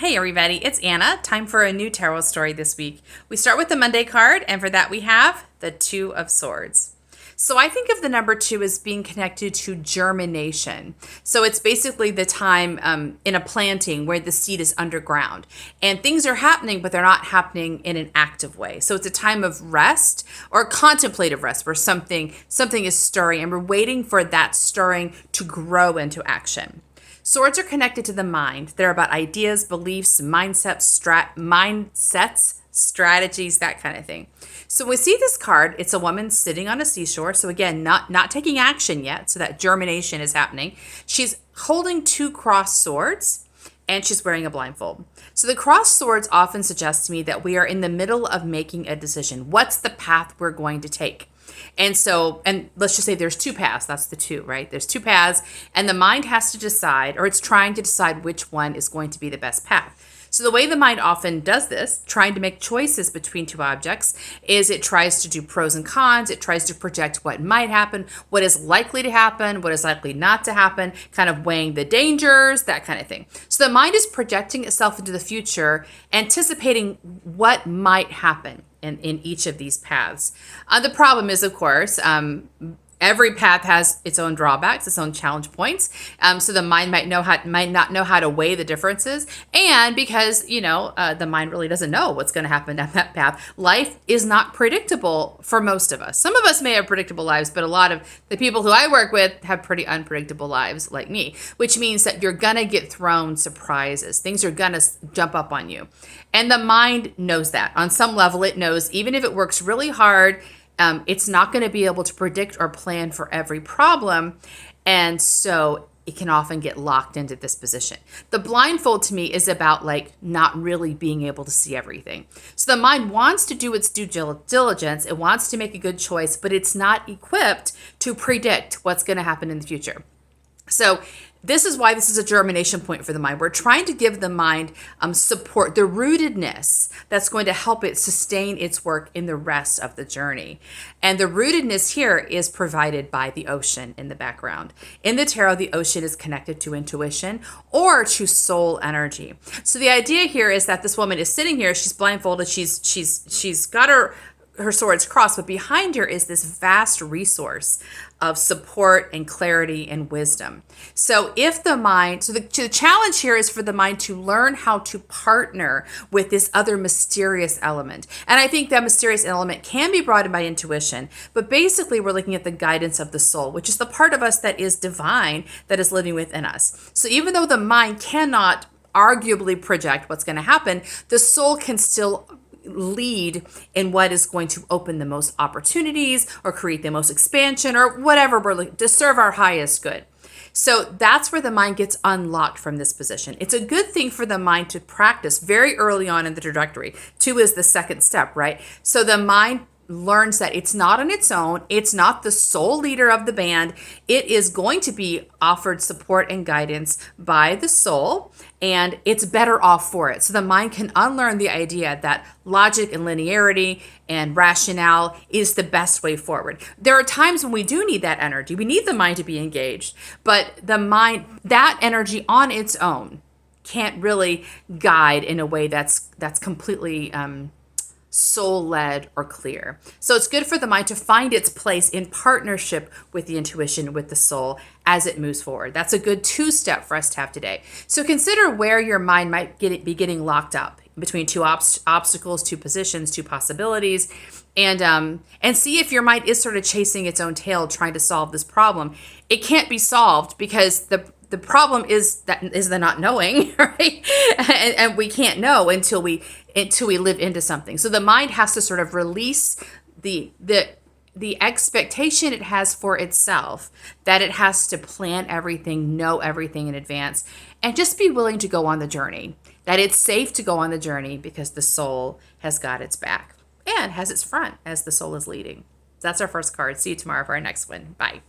Hey everybody, it's Anna. Time for a new tarot story this week. We start with the Monday card, and for that we have the Two of Swords. So I think of the number two as being connected to germination. So it's basically the time in a planting where the seed is underground and things are happening, but they're not happening in an active way. So it's a time of rest or contemplative rest where something is stirring and we're waiting for that stirring to grow into action. Swords are connected to the mind. They're about ideas, beliefs, mindsets, strategies, that kind of thing. So when we see this card, it's a woman sitting on a seashore. So again, not taking action yet. So that germination is happening. She's holding two crossed swords and she's wearing a blindfold. So the crossed swords often suggest to me that we are in the middle of making a decision. What's the path we're going to take? And let's just say there's two paths. That's the two, right? There's two paths, and the mind has to decide, or it's trying to decide which one is going to be the best path. So the way the mind often does this, trying to make choices between two objects, is it tries to do pros and cons. It tries to project what might happen, what is likely to happen, what is likely not to happen, kind of weighing the dangers, that kind of thing. So the mind is projecting itself into the future, anticipating what might happen in each of these paths. The problem is, of course, every path has its own drawbacks, its own challenge points. So the mind might not know how to weigh the differences, and because the mind really doesn't know what's going to happen down that path. Life is not predictable for most of us. Some of us may have predictable lives, but a lot of the people who I work with have pretty unpredictable lives, like me. Which means that you're gonna get thrown surprises. Things are gonna jump up on you, and the mind knows that. On some level, it knows even if it works really hard. It's not going to be able to predict or plan for every problem. And so it can often get locked into this position. The blindfold to me is about not really being able to see everything. So the mind wants to do its due diligence. It wants to make a good choice, but it's not equipped to predict what's going to happen in the future. So this is why this is a germination point for the mind. We're trying to give the mind support, the rootedness that's going to help it sustain its work in the rest of the journey. And the rootedness here is provided by the ocean in the background. In the tarot, the ocean is connected to intuition or to soul energy. So the idea here is that this woman is sitting here, she's blindfolded, she's got her swords crossed, but behind her is this vast resource of support and clarity and wisdom. So the challenge here is for the mind to learn how to partner with this other mysterious element. And I think that mysterious element can be brought in by intuition, but basically we're looking at the guidance of the soul, which is the part of us that is divine, that is living within us. So even though the mind cannot arguably project what's going to happen, the soul can still lead in what is going to open the most opportunities or create the most expansion or whatever we're looking to serve our highest good. So that's where the mind gets unlocked from this position. It's a good thing for the mind to practice very early on in the trajectory. 2 is the second step, right? So the mind learns that it's not on its own. It's not the sole leader of the band. It is going to be offered support and guidance by the soul, and it's better off for it. So the mind can unlearn the idea that logic and linearity and rationale is the best way forward. There are times when we do need that energy. We need the mind to be engaged, but the mind, that energy on its own can't really guide in a way that's completely soul-led or clear. So it's good for the mind to find its place in partnership with the intuition, with the soul, as it moves forward. That's a good 2-step for us to have today. So consider where your mind might be getting locked up between two obstacles, two positions, two possibilities, and see if your mind is sort of chasing its own tail, trying to solve this problem. It can't be solved because the problem is the not knowing, right? And we can't know until we live into something. So the mind has to sort of release the expectation it has for itself, that it has to plan everything, know everything in advance, and just be willing to go on the journey. That it's safe to go on the journey because the soul has got its back and has its front as the soul is leading. That's our first card. See you tomorrow for our next one. Bye.